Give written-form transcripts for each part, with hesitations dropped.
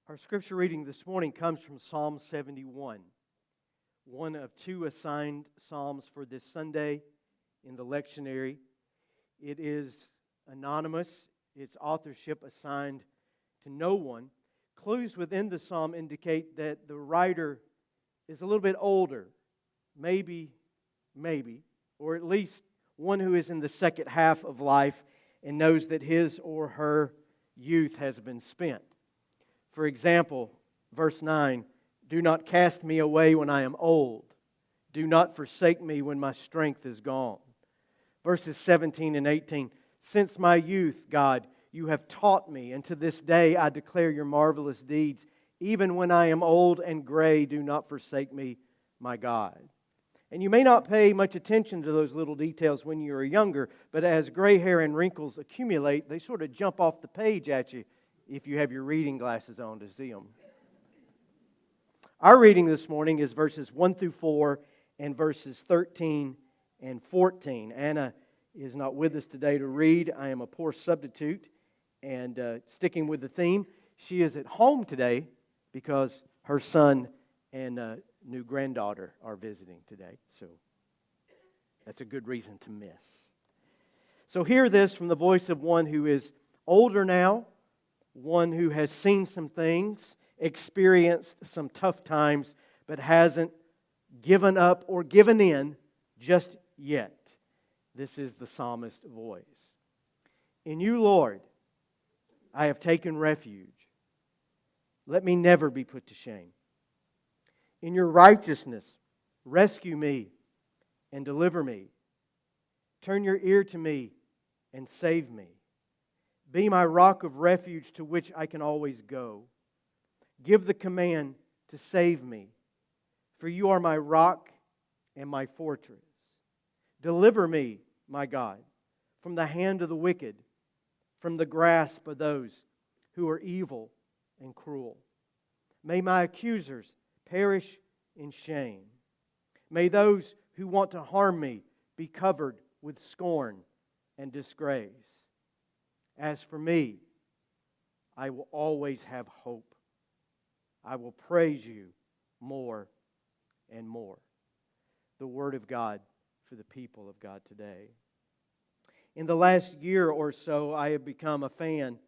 Our scripture reading this morning comes from Psalm 71, one of two assigned psalms for this Sunday in the lectionary. It is anonymous, its authorship assigned to no one. Clues within the psalm indicate that the writer is a little bit older, maybe, or at least one who is in the second half of life and knows that his or her youth has been spent. For example, verse 9, "Do not cast me away when I am old. Do not forsake me when my strength is gone." Verses 17 and 18, "Since my youth, God, you have taught me, and to this day I declare your marvelous deeds. Even when I am old and gray, do not forsake me, my God." And you may not pay much attention to those little details when you are younger, but as gray hair and wrinkles accumulate, they sort of jump off the page at you if you have your reading glasses on to see them. Our reading this morning is verses 1 through 4 and verses 13 and 14. Anna is not with us today to read. I am a poor substitute. And sticking with the theme, she is at home today because her son and new granddaughter are visiting today. So that's a good reason to miss. So hear this from the voice of one who is older now, one who has seen some things, experienced some tough times, but hasn't given up or given in just yet. This is the psalmist's voice. "In you, Lord, I have taken refuge. Let me never be put to shame. In your righteousness, rescue me and deliver me. Turn your ear to me and save me. Be my rock of refuge to which I can always go. Give the command to save me, for you are my rock and my fortress. Deliver me, my God, from the hand of the wicked, from the grasp of those who are evil and cruel. May my accusers perish in shame. May those who want to harm me be covered with scorn and disgrace. As for me, I will always have hope. I will praise you more and more." The Word of God for the people of God today. In the last year or so, I have become a fan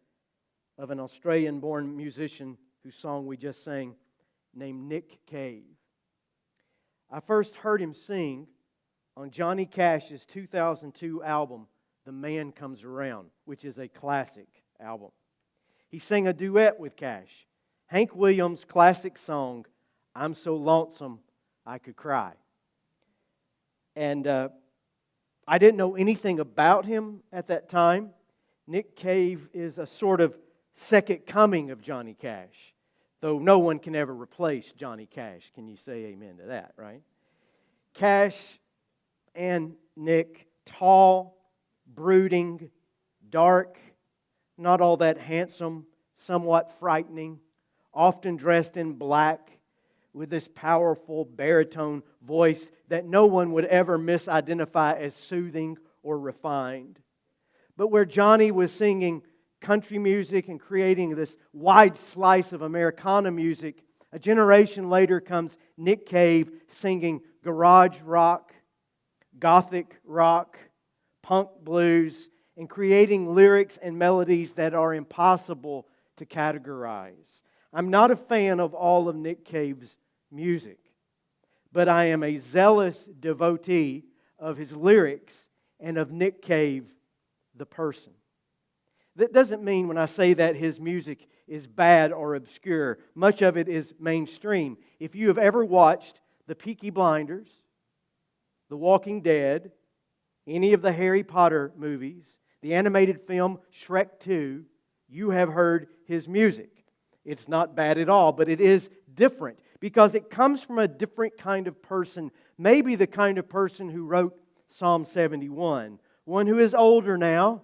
of an Australian-born musician whose song we just sang, named Nick Cave. I first heard him sing on Johnny Cash's 2002 album, "The Man Comes Around," which is a classic album. He sang a duet with Cash, Hank Williams' classic song, "I'm So Lonesome I Could Cry." And I didn't know anything about him at that time. Nick Cave is a sort of second coming of Johnny Cash, though no one can ever replace Johnny Cash. Can you say amen to that, right? Cash and Nick, tall, brooding, dark, not all that handsome, somewhat frightening, often dressed in black, with this powerful baritone voice that no one would ever misidentify as soothing or refined. But where Johnny was singing country music and creating this wide slice of Americana music, a generation later comes Nick Cave singing garage rock, gothic rock, punk blues, and creating lyrics and melodies that are impossible to categorize. I'm not a fan of all of Nick Cave's music, but I am a zealous devotee of his lyrics and of Nick Cave, the person. That doesn't mean when I say that his music is bad or obscure. Much of it is mainstream. If you have ever watched The Peaky Blinders, The Walking Dead, any of the Harry Potter movies, the animated film Shrek 2, you have heard his music. It's not bad at all, but it is different because it comes from a different kind of person, maybe the kind of person who wrote Psalm 71, one who is older now,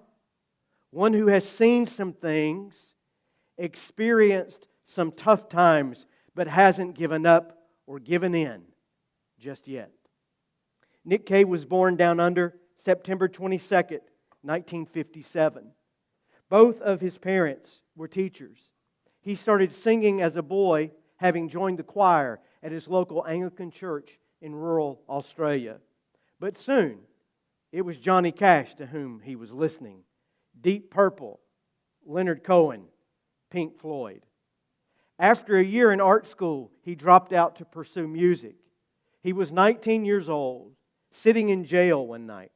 one who has seen some things, experienced some tough times, but hasn't given up or given in just yet. Nick Cave was born down under September 22nd, 1957. Both of his parents were teachers. He started singing as a boy, having joined the choir at his local Anglican church in rural Australia. But soon, it was Johnny Cash to whom he was listening. Deep Purple, Leonard Cohen, Pink Floyd. After a year in art school, he dropped out to pursue music. He was 19 years old, sitting in jail one night,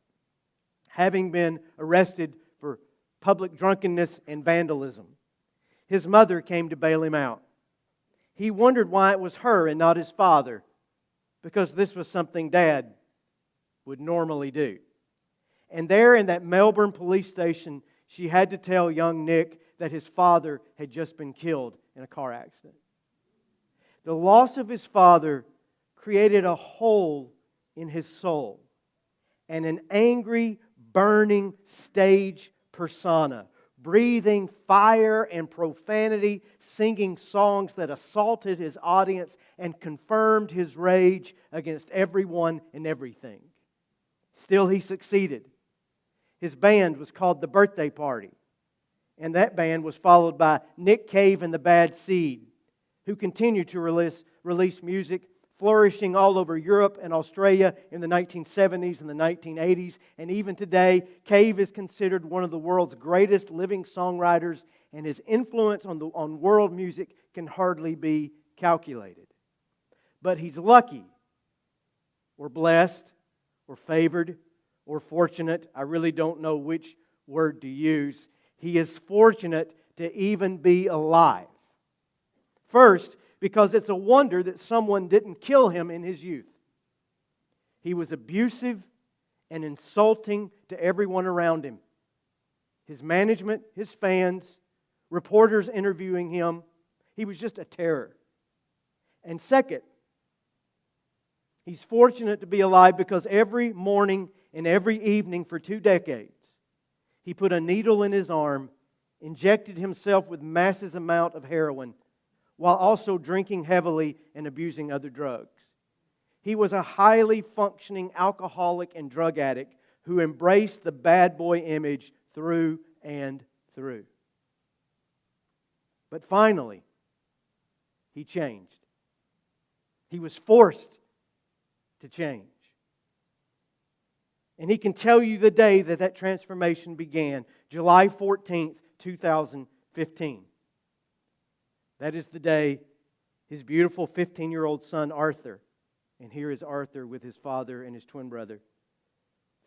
having been arrested for public drunkenness and vandalism. His mother came to bail him out. He wondered why it was her and not his father, because this was something Dad would normally do. And there in that Melbourne police station, she had to tell young Nick that his father had just been killed in a car accident. The loss of his father created a hole in his soul and an angry, burning stage persona, breathing fire and profanity, singing songs that assaulted his audience and confirmed his rage against everyone and everything. Still, he succeeded. His band was called The Birthday Party, and that band was followed by Nick Cave and the Bad Seed, who continued to release music, flourishing all over Europe and Australia in the 1970s and the 1980s. And even today, Cave is considered one of the world's greatest living songwriters, and his influence on world music can hardly be calculated. But he's lucky, or blessed, or favored, or fortunate. I really don't know which word to use. He is fortunate to even be alive. First, because it's a wonder that someone didn't kill him in his youth. He was abusive and insulting to everyone around him. His management, his fans, reporters interviewing him. He was just a terror. And second, he's fortunate to be alive because every morning and every evening for 2 decades, he put a needle in his arm, injected himself with massive amount of heroin, while also drinking heavily and abusing other drugs. He was a highly functioning alcoholic and drug addict who embraced the bad boy image through and through. But finally, he changed. He was forced to change. And he can tell you the day that transformation began, July 14th, 2015. That is the day his beautiful 15-year-old son, Arthur, and here is Arthur with his father and his twin brother,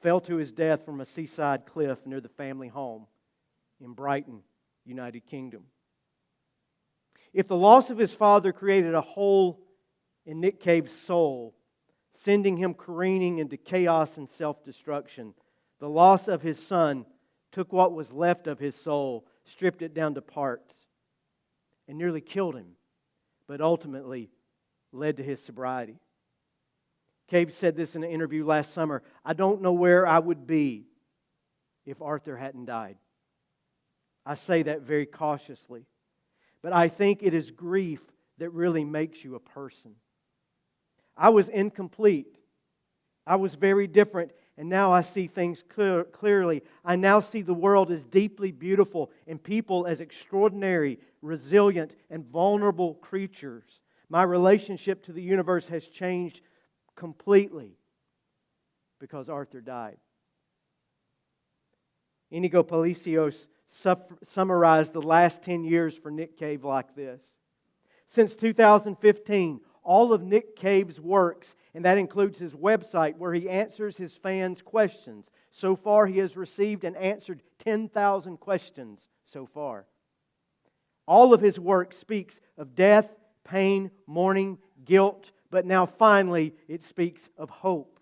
fell to his death from a seaside cliff near the family home in Brighton, United Kingdom. If the loss of his father created a hole in Nick Cave's soul, sending him careening into chaos and self-destruction, the loss of his son took what was left of his soul, stripped it down to parts, and nearly killed him, but ultimately led to his sobriety. Cave said this in an interview last summer, "I don't know where I would be if Arthur hadn't died." I say that very cautiously, but I think it is grief that really makes you a person. I was incomplete. I was very different, and now I see things clearly. I now see the world as deeply beautiful and people as extraordinary, resilient, and vulnerable creatures. My relationship to the universe has changed completely because Arthur died. Inigo Palacios summarized the last 10 years for Nick Cave like this. Since 2015, all of Nick Cave's works, and that includes his website where he answers his fans' questions. So far, he has received and answered 10,000 questions so far. All of his work speaks of death, pain, mourning, guilt, but now finally it speaks of hope.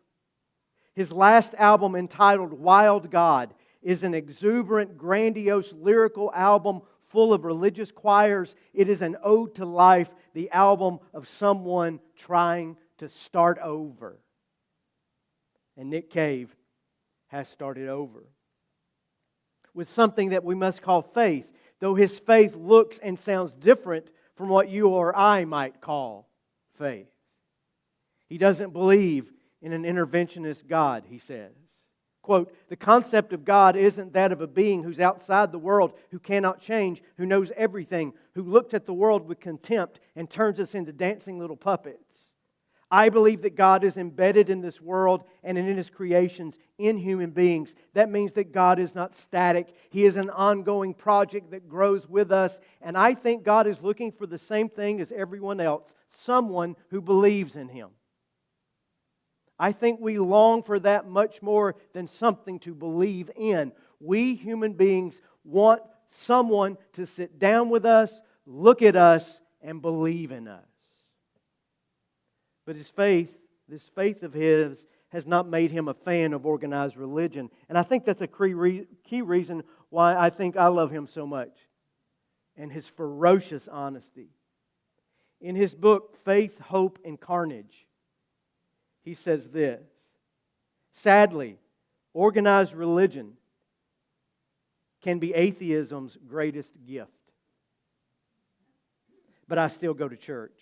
His last album, entitled Wild God, is an exuberant, grandiose, lyrical album full of religious choirs. It is an ode to life, the album of someone trying to start over. And Nick Cave has started over with something that we must call faith, though his faith looks and sounds different from what you or I might call faith. He doesn't believe in an interventionist God, he says. Quote, "The concept of God isn't that of a being who's outside the world, who cannot change, who knows everything, who looked at the world with contempt and turns us into dancing little puppets. I believe that God is embedded in this world and in His creations, in human beings. That means that God is not static. He is an ongoing project that grows with us. And I think God is looking for the same thing as everyone else, someone who believes in Him. I think we long for that much more than something to believe in. We human beings want someone to sit down with us, look at us, and believe in us. But this faith of his, has not made him a fan of organized religion. And I think that's a key reason why I think I love him so much. And his ferocious honesty. In his book, Faith, Hope, and Carnage, he says this: sadly, organized religion can be atheism's greatest gift. But I still go to church.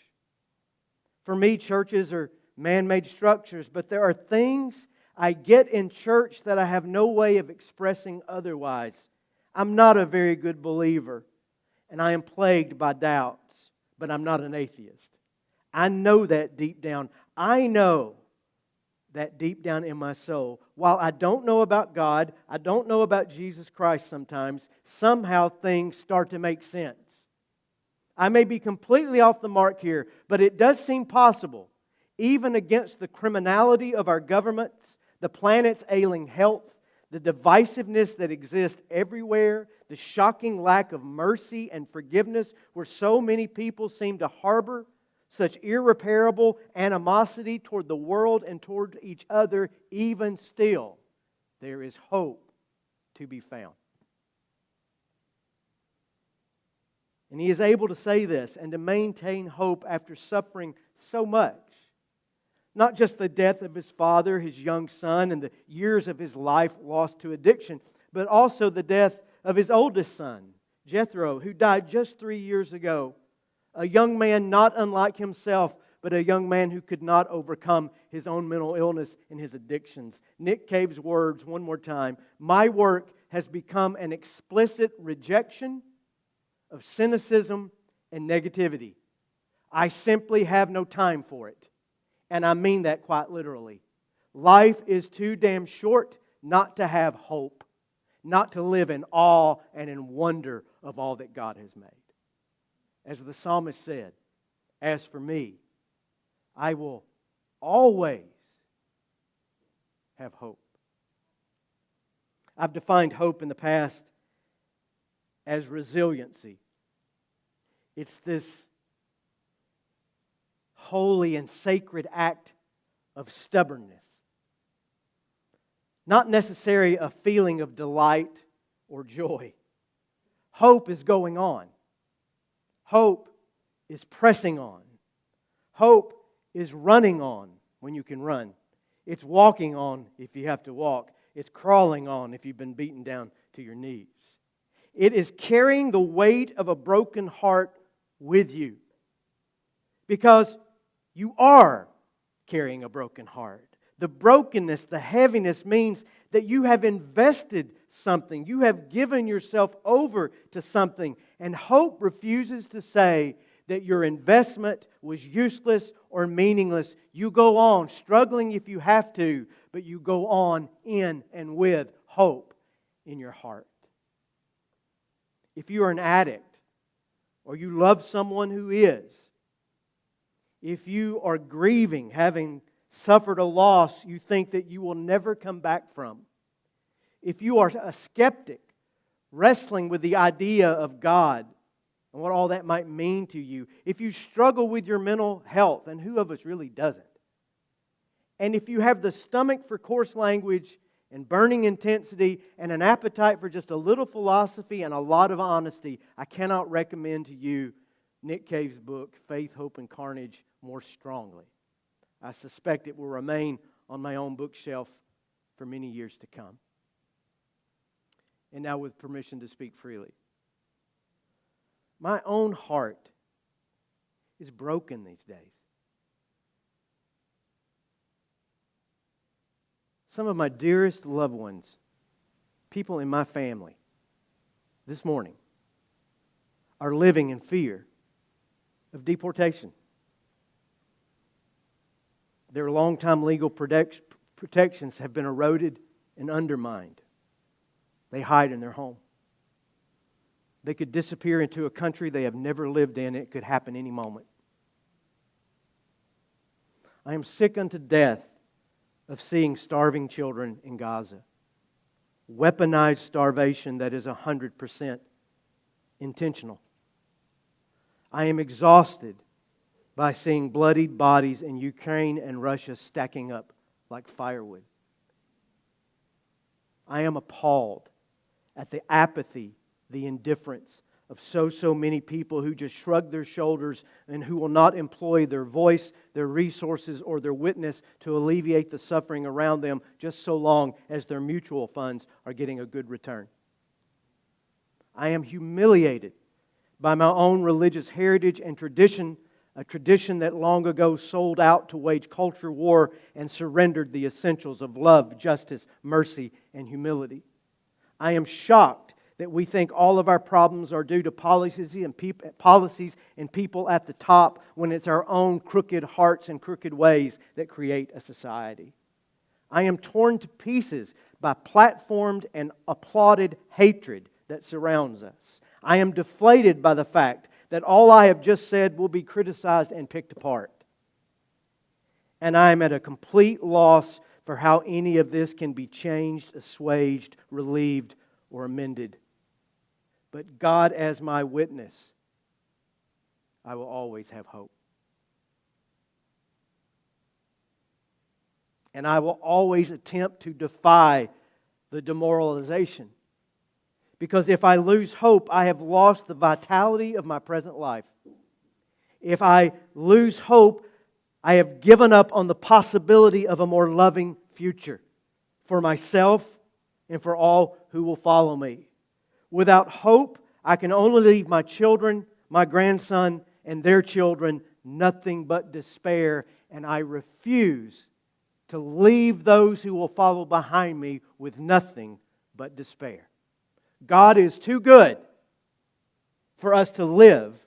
For me, churches are man-made structures, but there are things I get in church that I have no way of expressing otherwise. I'm not a very good believer, and I am plagued by doubts, but I'm not an atheist. I know that deep down. I know that deep down in my soul. While I don't know about God, I don't know about Jesus Christ sometimes, somehow things start to make sense. I may be completely off the mark here, but it does seem possible, even against the criminality of our governments, the planet's ailing health, the divisiveness that exists everywhere, the shocking lack of mercy and forgiveness where so many people seem to harbor such irreparable animosity toward the world and toward each other, even still, there is hope to be found. And he is able to say this and to maintain hope after suffering so much. Not just the death of his father, his young son, and the years of his life lost to addiction, but also the death of his oldest son, Jethro, who died just 3 years ago. A young man not unlike himself, but a young man who could not overcome his own mental illness and his addictions. Nick Cave's words, one more time: "My work has become an explicit rejection of cynicism and negativity. I simply have no time for it." And I mean that quite literally. Life is too damn short not to have hope, not to live in awe and in wonder of all that God has made. As the psalmist said, "As for me, I will always have hope." I've defined hope in the past as resiliency. It's this holy and sacred act of stubbornness. Not necessarily a feeling of delight or joy. Hope is going on. Hope is pressing on. Hope is running on when you can run. It's walking on if you have to walk. It's crawling on if you've been beaten down to your knees. It is carrying the weight of a broken heart with you. Because you are carrying a broken heart. The brokenness, the heaviness means that you have invested something. You have given yourself over to something. And hope refuses to say that your investment was useless or meaningless. You go on, struggling if you have to, but you go on in and with hope in your heart. If you are an addict, or you love someone who is, if you are grieving, having suffered a loss you think that you will never come back from, if you are a skeptic, wrestling with the idea of God and what all that might mean to you, if you struggle with your mental health, and who of us really doesn't, and if you have the stomach for coarse language and burning intensity and an appetite for just a little philosophy and a lot of honesty, I cannot recommend to you Nick Cave's book, Faith, Hope, and Carnage, more strongly. I suspect it will remain on my own bookshelf for many years to come. And now, with permission to speak freely, my own heart is broken these days. some of my dearest loved ones, people in my family, this morning, are living in fear of deportation. Their long-time legal protections have been eroded and undermined. They hide in their home. They could disappear into a country they have never lived in. It could happen any moment. I am sick unto death of seeing starving children in Gaza. Weaponized starvation that is 100% intentional. I am exhausted by seeing bloodied bodies in Ukraine and Russia stacking up like firewood. I am appalled at the apathy, the indifference of so many people who just shrug their shoulders and who will not employ their voice, their resources, or their witness to alleviate the suffering around them just so long as their mutual funds are getting a good return. I am humiliated by my own religious heritage and tradition, a tradition that long ago sold out to wage culture war and surrendered the essentials of love, justice, mercy, and humility. I am shocked that we think all of our problems are due to policies and people at the top when it's our own crooked hearts and crooked ways that create a society. I am torn to pieces by platformed and applauded hatred that surrounds us. I am deflated by the fact that all I have just said will be criticized and picked apart. And I am at a complete loss for how any of this can be changed, assuaged, relieved, or amended. But God as my witness, I will always have hope. And I will always attempt to defy the demoralization. Because if I lose hope, I have lost the vitality of my present life. If I lose hope, I have given up on the possibility of a more loving future for myself and for all who will follow me. Without hope, I can only leave my children, my grandson, and their children nothing but despair, and I refuse to leave those who will follow behind me with nothing but despair. God is too good for us to live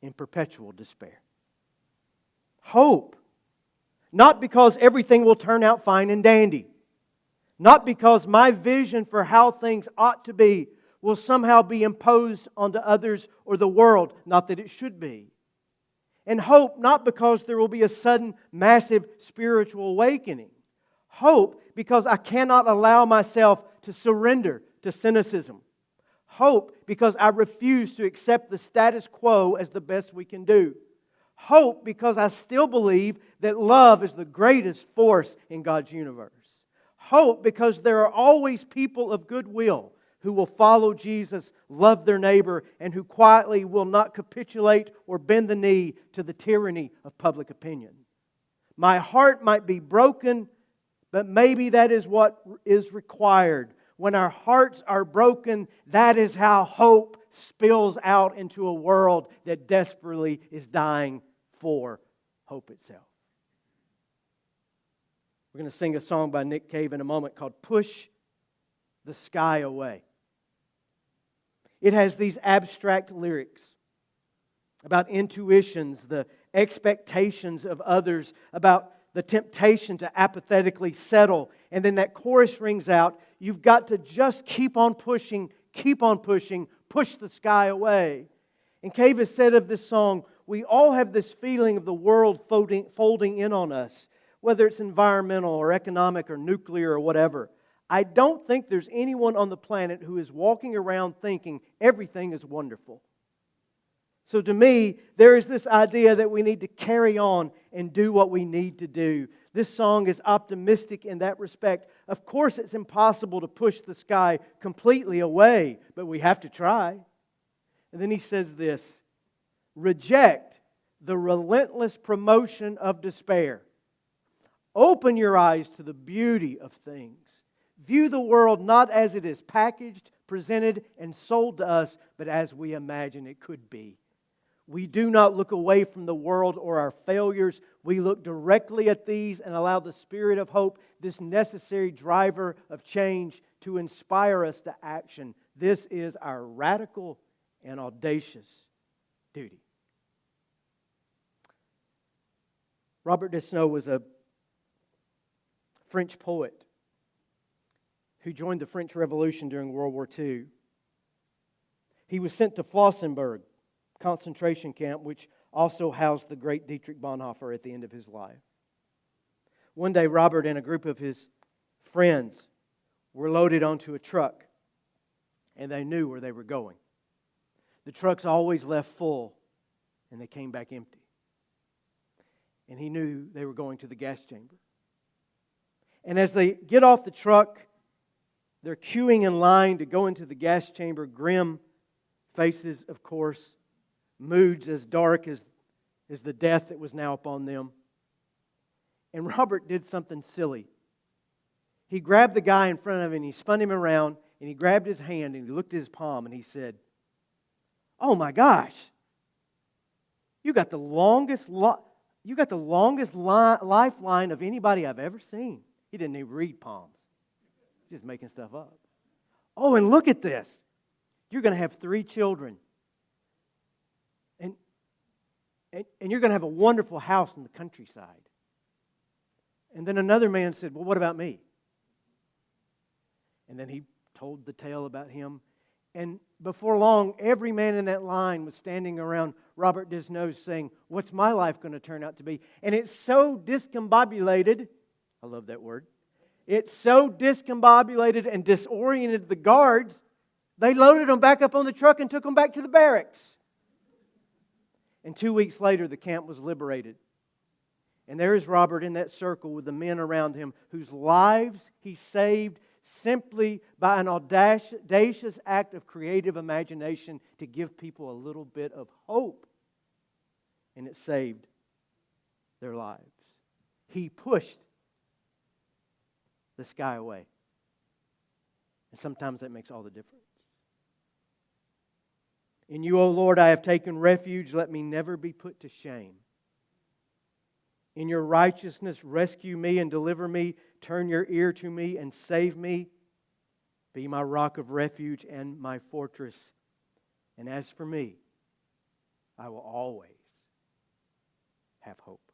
in perpetual despair. Hope, not because everything will turn out fine and dandy, not because my vision for how things ought to be will somehow be imposed onto others or the world, not that it should be. And hope, not because there will be a sudden, massive spiritual awakening. Hope, because I cannot allow myself to surrender to cynicism. Hope, because I refuse to accept the status quo as the best we can do. Hope, because I still believe that love is the greatest force in God's universe. Hope, because there are always people of goodwill who will follow Jesus, love their neighbor, and who quietly will not capitulate or bend the knee to the tyranny of public opinion. My heart might be broken, but maybe that is what is required. When our hearts are broken, that is how hope spills out into a world that desperately is dying for hope itself. We're going to sing a song by Nick Cave in a moment called Push the Sky Away. It has these abstract lyrics about intuitions, the expectations of others, about the temptation to apathetically settle. And then that chorus rings out, you've got to just keep on pushing, push the sky away. And Cave has said of this song, we all have this feeling of the world folding in on us, whether it's environmental or economic or nuclear or whatever. I don't think there's anyone on the planet who is walking around thinking everything is wonderful. So to me, there is this idea that we need to carry on and do what we need to do. This song is optimistic in that respect. Of course, it's impossible to push the sky completely away, but we have to try. And then he says this, reject the relentless promotion of despair. Open your eyes to the beauty of things. View the world not as it is packaged, presented, and sold to us, but as we imagine it could be. We do not look away from the world or our failures. We look directly at these and allow the Spirit of hope, this necessary driver of change, to inspire us to action. This is our radical and audacious duty. Robert Desnos was a French poet who joined the French Revolution during World War II. He was sent to Flossenburg concentration camp, which also housed the great Dietrich Bonhoeffer at the end of his life. One day, Robert and a group of his friends were loaded onto a truck, and they knew where they were going. The trucks always left full, and they came back empty. And he knew they were going to the gas chamber. And as they get off the truck, they're queuing in line to go into the gas chamber, grim faces, of course, moods as dark as the death that was now upon them. And Robert did something silly. He grabbed the guy in front of him and he spun him around and he grabbed his hand and he looked at his palm and he said, "Oh my gosh, you got the longest lifeline of anybody I've ever seen." He didn't even read palms. He's just making stuff up. "Oh, and look at this. You're going to have 3 children. And you're going to have a wonderful house in the countryside." And then another man said, "Well, what about me?" And then he told the tale about him. And before long, every man in that line was standing around Robert Desnos saying, "What's my life going to turn out to be?" And it's so discombobulated, I love that word, it so discombobulated and disoriented the guards, they loaded them back up on the truck and took them back to the barracks. And 2 weeks later, the camp was liberated. And there is Robert in that circle with the men around him whose lives he saved simply by an audacious act of creative imagination to give people a little bit of hope. And it saved their lives. He pushed the sky away. And sometimes that makes all the difference. In you, O Lord, I have taken refuge. Let me never be put to shame. In your righteousness, rescue me and deliver me. Turn your ear to me and save me. Be my rock of refuge and my fortress. And as for me, I will always have hope.